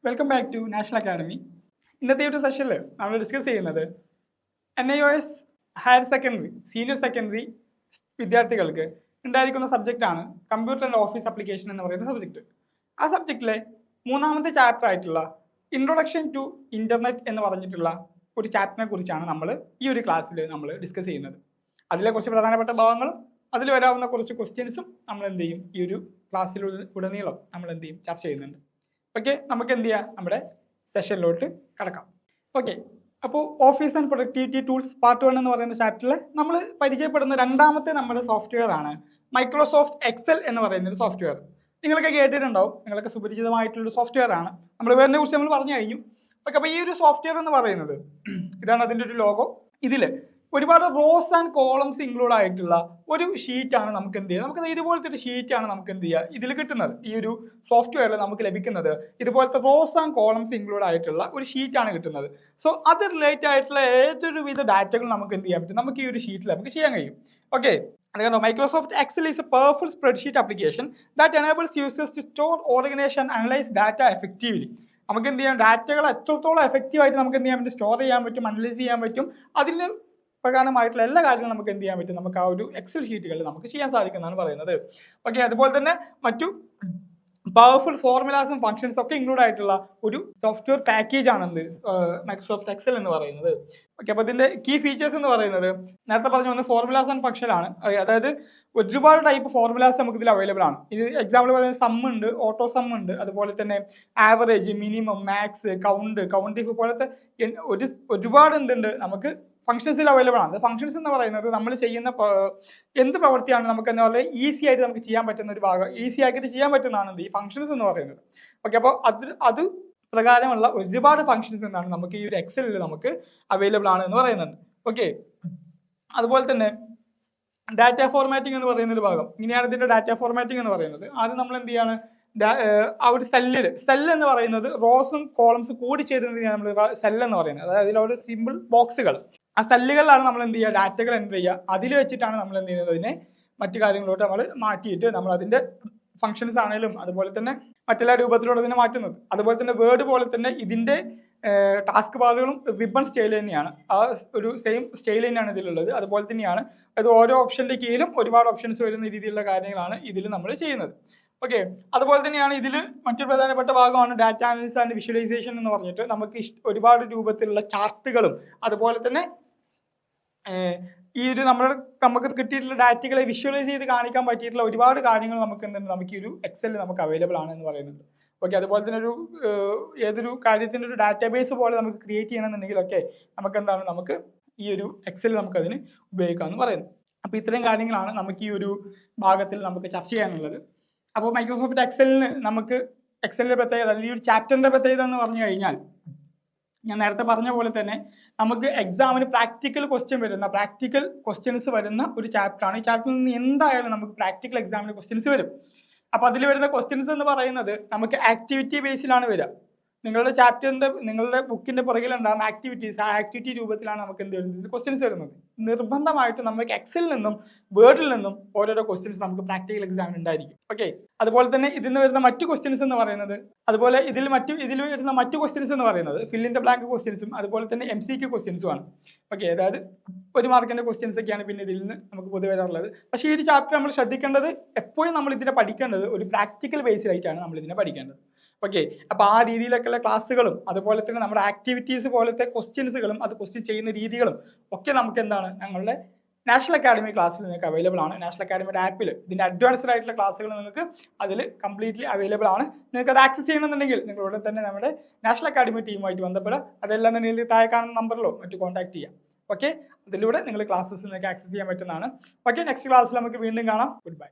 Welcome back to National Academy. ഇന്നത്തെ ഒരു സെഷനിൽ നമ്മൾ ഡിസ്കസ് ചെയ്യുന്നത് NIOS higher secondary senior secondary വിദ്യാർത്ഥികൾക്ക് ഉണ്ടായിരിക്കുന്ന സബ്ജക്റ്റാണ് കമ്പ്യൂട്ടർ ആൻഡ് ഓഫീസ് ആപ്ലിക്കേഷൻ എന്ന് പറയുന്ന സബ്ജക്റ്റ്. ആ സബ്ജക്റ്റിലെ മൂന്നാമത്തെ ചാപ്റ്റർ ആയിട്ടുള്ള ഇൻട്രൊഡക്ഷൻ ടു ഇൻ്റർനെറ്റ് എന്ന് പറഞ്ഞിട്ടുള്ള ഒരു ചാപ്റ്ററിനെ കുറിച്ചാണ് നമ്മൾ ഈ ഒരു ക്ലാസ്സിൽ നമ്മൾ ഡിസ്കസ് ചെയ്യുന്നത്. അതിലെ കുറച്ച് പ്രധാനപ്പെട്ട ഭാഗങ്ങളും അതിൽ വരാവുന്ന കുറച്ച് ക്വസ്റ്റ്യൻസും നമ്മൾ എന്ത് ചെയ്യും ഈ ഒരു ക്ലാസ്സിൽ ഉടനീളം നമ്മൾ എന്ത് ചെയ്യും ചർച്ച ചെയ്യുന്നുണ്ട്. ഓക്കെ, നമുക്ക് എന്ത് ചെയ്യാം, നമ്മുടെ സെഷനിലോട്ട് കടക്കാം. ഓക്കെ, അപ്പോൾ office and productivity tools part 1 എന്ന് പറയുന്ന ചാപ്റ്ററിൽ നമ്മൾ പരിചയപ്പെടുന്ന രണ്ടാമത്തെ നമ്മുടെ സോഫ്റ്റ്വെയർ ആണ് മൈക്രോസോഫ്റ്റ് എക്സൽ എന്ന് പറയുന്ന ഒരു സോഫ്റ്റ്വെയർ. നിങ്ങളൊക്കെ കേട്ടിട്ടുണ്ടാവും, നിങ്ങളൊക്കെ സുപരിചിതമായിട്ടുള്ളൊരു സോഫ്റ്റ്വെയർ ആണ്. നമ്മൾ വേറെ കുറിച്ച് നമ്മൾ പറഞ്ഞു കഴിഞ്ഞു. ഓക്കെ, അപ്പോൾ ഈ ഒരു സോഫ്റ്റ്വെയർ എന്ന് പറയുന്നത് ഇതാണ് അതിൻ്റെ ഒരു ലോഗോ. ഇതിൽ ഒരുപാട് റോസ് ആൻഡ് കോളംസ് ഇൻക്ലൂഡ് ആയിട്ടുള്ള ഒരു ഷീറ്റാണ് നമുക്ക് എന്ത് ചെയ്യുക, നമുക്ക് ഇതുപോലത്തെ ഒരു ഷീറ്റാണ് നമുക്ക് എന്ത് ചെയ്യുക ഇതിൽ കിട്ടുന്നത്. ഈ ഒരു സോഫ്റ്റ്വെയറിൽ നമുക്ക് ലഭിക്കുന്നത് ഇതുപോലത്തെ റോസ് ആൻഡ് കോളംസ് ഇൻക്ലൂഡ് ആയിട്ടുള്ള ഒരു ഷീറ്റാണ് കിട്ടുന്നത്. സോ അത് റിലേറ്റ് ആയിട്ടുള്ള ഏതൊരു വിധ ഡാറ്റകളും നമുക്ക് എന്ത് ചെയ്യാൻ പറ്റും, നമുക്ക് ഈ ഒരു ഷീറ്റിൽ നമുക്ക് ചെയ്യാൻ കഴിയും. ഓക്കെ, അതുകൊണ്ട് Microsoft Excel is a powerful spreadsheet application that enables users to store, organise and analyse data effectively. നമുക്ക് എന്ത് ചെയ്യാം, ഡാറ്റകൾ എത്രത്തോളം എഫക്റ്റീവായിട്ട് നമുക്ക് എന്ത് ചെയ്യാൻ പറ്റും, സ്റ്റോർ ചെയ്യാൻ പറ്റും, അനലൈസ് ചെയ്യാൻ പറ്റും. അതിന് പ്രകാരമായിട്ടുള്ള എല്ലാ കാര്യങ്ങളും നമുക്ക് എന്ത് ചെയ്യാൻ പറ്റും, നമുക്ക് ആ ഒരു എക്സൽ ഷീറ്റുകളിൽ നമുക്ക് ചെയ്യാൻ സാധിക്കുന്നതാണ് പറയുന്നത്. ഓക്കെ, അതുപോലെ തന്നെ മറ്റു പവർഫുൾ ഫോർമുലാസും ഫംഗ്ഷൻസ് ഒക്കെ ഇൻക്ലൂഡ് ആയിട്ടുള്ള ഒരു സോഫ്റ്റ്വെയർ പാക്കേജ് ആണ് എന്ത് മൈക്രോസോഫ്റ്റ് എക്സൽ എന്ന് പറയുന്നത്. ഓക്കെ, അപ്പോൾ ഇതിന്റെ കീ ഫീച്ചേഴ്സ് എന്ന് പറയുന്നത് നേരത്തെ പറഞ്ഞ ഒന്ന് ഫോർമുലാസ് ആൻഡ് ഫംഗ്ഷൻ ആണ്. അതായത് ഒരുപാട് ടൈപ്പ് ഫോർമുലാസ് നമുക്ക് ഇതിൽ അവൈലബിൾ ആണ്. ഇത് എക്സാമ്പിൾ പറയുന്നത് സം ഉണ്ട്, ഓട്ടോ സം ഉണ്ട്, അതുപോലെ തന്നെ average, minimum, max, count if പോലത്തെ ഒരുപാട് എന്തുണ്ട് നമുക്ക് ഫംഗ്ഷൻസിൽ അവൈലബിൾ ആണ്. ഫംഗ്ഷൻസ് എന്ന് പറയുന്നത് നമ്മൾ ചെയ്യുന്ന എന്ത് പ്രവൃത്തിയാണ് നമുക്ക് എന്താ പറയുക ഈസി ആയിട്ട് നമുക്ക് ചെയ്യാൻ പറ്റുന്ന ഒരു ഭാഗം, ഈസി ആയിട്ട് ചെയ്യാൻ പറ്റുന്നതാണ് ഈ ഫംഗ്ഷൻസ് എന്ന് പറയുന്നത്. ഓക്കെ, അപ്പോൾ അത് പ്രകാരമുള്ള ഒരുപാട് ഫംഗ്ഷൻസ് എന്താണ് നമുക്ക് ഈ ഒരു എക്സലിൽ നമുക്ക് അവൈലബിൾ ആണ് എന്ന് പറയുന്നുണ്ട്. ഓക്കെ, അതുപോലെ തന്നെ ഡാറ്റ ഫോർമാറ്റിംഗ് എന്ന് പറയുന്ന ഒരു ഭാഗം, ഇങ്ങനെയാണ് ഇതിന്റെ ഡാറ്റ ഫോർമാറ്റിംഗ് എന്ന് പറയുന്നത്. ആദ്യം നമ്മൾ എന്ത് ചെയ്യാണ്, ആ ഒരു സെല്ല് എന്ന് പറയുന്നത് റോസും കോളംസും കൂടി ചേരുന്നതിനാണ് നമ്മൾ സെല്ല് എന്ന് പറയുന്നത്. അതായത് അതിലൊരു സിമ്പിൾ ബോക്സുകൾ, ആ സെല്ലുകളിലാണ് നമ്മൾ എന്ത് ചെയ്യുക, ഡാറ്റകൾ എൻ്റർ ചെയ്യുക. അതിൽ വെച്ചിട്ടാണ് നമ്മൾ എന്ത് ചെയ്യുന്നത്, അതിനെ മറ്റു കാര്യങ്ങളോട്ട് നമ്മൾ മാറ്റിയിട്ട് നമ്മൾ അതിന്റെ ഫംഗ്ഷൻസ് ആണെങ്കിലും അതുപോലെ തന്നെ മറ്റെല്ലാ രൂപത്തിലൂടെ അതിനെ മാറ്റുന്നത്. അതുപോലെ തന്നെ വേർഡ് പോലെ തന്നെ ഇതിന്റെ ടാസ്ക് ബാറുകളും റിബൺ സ്റ്റൈൽ തന്നെയാണ്, ആ ഒരു സെയിം സ്റ്റൈൽ തന്നെയാണ് ഇതിലുള്ളത്. അതുപോലെ തന്നെയാണ് അത് ഓരോ ഓപ്ഷന്റെ കീഴിലും ഒരുപാട് ഓപ്ഷൻസ് വരുന്ന രീതിയിലുള്ള കാര്യങ്ങളാണ് ഇതിൽ നമ്മൾ ചെയ്യുന്നത്. ഓക്കെ, അതുപോലെ തന്നെയാണ് ഇതിൽ മറ്റൊരു പ്രധാനപ്പെട്ട ഭാഗമാണ് ഡാറ്റ അനാലിസിസ് ആൻഡ് വിഷ്വലൈസേഷൻ എന്ന് പറഞ്ഞിട്ട് നമുക്ക് ഒരുപാട് രൂപത്തിലുള്ള ചാർട്ടുകളും അതുപോലെ തന്നെ ഈ ഒരു നമുക്ക് കിട്ടിയിട്ടുള്ള ഡാറ്റകളെ വിഷ്വലൈസ് ചെയ്ത് കാണിക്കാൻ പറ്റിയിട്ടുള്ള ഒരുപാട് കാര്യങ്ങൾ നമുക്ക് എന്തുണ്ട്, നമുക്ക് ഈ ഒരു എക്സലിൽ നമുക്ക് അവൈലബിൾ ആണ് എന്ന് പറയുന്നുണ്ട്. ഓക്കെ, അതുപോലെ തന്നെ ഏതൊരു കാര്യത്തിൻ്റെ ഒരു ഡാറ്റാബേസ് പോലെ നമുക്ക് ക്രിയേറ്റ് ചെയ്യണമെന്നുണ്ടെങ്കിലൊക്കെ നമുക്ക് എന്താണ്, നമുക്ക് ഈ ഒരു എക്സൽ നമുക്ക് അതിന് ഉപയോഗിക്കാമെന്ന് പറയുന്നു. അപ്പോൾ ഇത്രയും കാര്യങ്ങളാണ് നമുക്ക് ഈ ഒരു ഭാഗത്തിൽ നമുക്ക് ചർച്ച ചെയ്യാനുള്ളത്. അപ്പോൾ മൈക്രോസോഫ്റ്റ് എക്സലിന് നമുക്ക് എക്സലിൻ്റെ പ്രത്യേകത, അല്ലെങ്കിൽ ഈ ഒരു ചാപ്റ്ററിൻ്റെ പ്രത്യേകത എന്ന് പറഞ്ഞു കഴിഞ്ഞാൽ ഞാൻ നേരത്തെ പറഞ്ഞ പോലെ തന്നെ നമുക്ക് എക്സാമിന് പ്രാക്ടിക്കൽ ക്വസ്റ്റ്യൻസ് വരുന്ന ഒരു ചാപ്റ്ററാണ്. ഈ ചാപ്റ്ററിൽ നിന്ന് എന്തായാലും നമുക്ക് പ്രാക്ടിക്കൽ എക്സാമിന് ക്വസ്റ്റ്യൻസ് വരും. അപ്പോൾ അതിൽ വരുന്ന ക്വസ്റ്റ്യൻസ് എന്ന് പറയുന്നത് നമുക്ക് ആക്ടിവിറ്റി ബേസിലാണ് വരിക. നിങ്ങളുടെ ബുക്കിന്റെ പുറകിലുണ്ടാകും ആക്ടിവിറ്റീസ്, ആ ആക്ടിവിറ്റി രൂപത്തിലാണ് നമുക്ക് എന്ത് വരുന്നത്, ക്വസ്റ്റ്യൻസ് വരുന്നത്. നിർബന്ധമായിട്ട് നമുക്ക് എക്സലിൽ നിന്നും വേർഡിൽ നിന്നും ഓരോരോ ക്വസ്റ്റ്യൻസ് നമുക്ക് പ്രാക്ടിക്കൽ എക്സാമിന് ഉണ്ടായിരിക്കും. ഓക്കെ, അതുപോലെ തന്നെ ഇതിൽ നിന്ന് വരുന്ന മറ്റു ക്വസ്റ്റ്യൻസ് എന്ന് പറയുന്നത്, അതുപോലെ ഇതിൽ വരുന്ന മറ്റു ക്വസ്റ്റ്യൻസ് എന്ന് പറയുന്നത് ഫിൽ ഇൻ ദ ബ്ലാങ്ക് ക്വസ്റ്റ്യൻസും അതുപോലെ തന്നെ MCQ ക്വസ്റ്റ്യൻസും ആണ്. ഓക്കെ, അതായത് 1 മാർക്കിന്റെ ക്വസ്റ്റ്യൻസ് ഒക്കെയാണ് പിന്നെ ഇതിൽ നിന്ന് നമുക്ക് പൊതുവെ വരാറുള്ളത്. പക്ഷേ ഈ ഒരു ചാപ്റ്റർ നമ്മൾ ശ്രദ്ധിക്കേണ്ടത്, എപ്പോഴും നമ്മൾ ഇതിനെ പഠിക്കേണ്ടത് ഒരു പ്രാക്ടിക്കൽ ബേസിലായിട്ടാണ് നമ്മൾ ഇതിനെ പഠിക്കേണ്ടത്. ഓക്കെ, അപ്പോൾ ആ രീതിയിലൊക്കെയുള്ള ക്ലാസ്സുകളും അതുപോലെ തന്നെ നമ്മുടെ ആക്ടിവിറ്റീസ് പോലത്തെ ക്വസ്റ്റ്യൻസുകളും അത് ക്വസ്റ്റ്യൻ ചെയ്യുന്ന രീതികളും ഒക്കെ നമുക്ക് എന്താണ് ഞങ്ങളുടെ നാഷണൽ അക്കാഡമി ക്ലാസ്സിൽ നിങ്ങൾക്ക് അവൈലബിൾ ആണ്. നാഷണൽ അക്കാഡമിയുടെ ആപ്പിൽ ഇതിൻ്റെ അഡ്വാൻസ്ഡ് ആയിട്ടുള്ള ക്ലാസ്സുകൾ നിങ്ങൾക്ക് അതിൽ കംപ്ലീറ്റ്ലി അവൈലബിൾ ആണ്. നിങ്ങൾക്ക് അത് ആക്സസ് ചെയ്യണമെന്നുണ്ടെങ്കിൽ നിങ്ങളുടെ തന്നെ നമ്മുടെ നാഷണൽ അക്കാഡമി ടീമുമായിട്ട് ബന്ധപ്പെടുക. അതെല്ലാം തന്നെ താഴെ കാണുന്ന നമ്പറിലോ മറ്റു കോൺടാക്ട് ചെയ്യാം. ഓക്കെ, അതിലൂടെ നിങ്ങൾ ക്ലാസ്സസ് നിങ്ങൾക്ക് ആക്സസ് ചെയ്യാൻ പറ്റുന്നതാണ്. ഓക്കെ, നെക്സ്റ്റ് ക്ലാസ്സിൽ നമുക്ക് വീണ്ടും കാണാം. Good bye.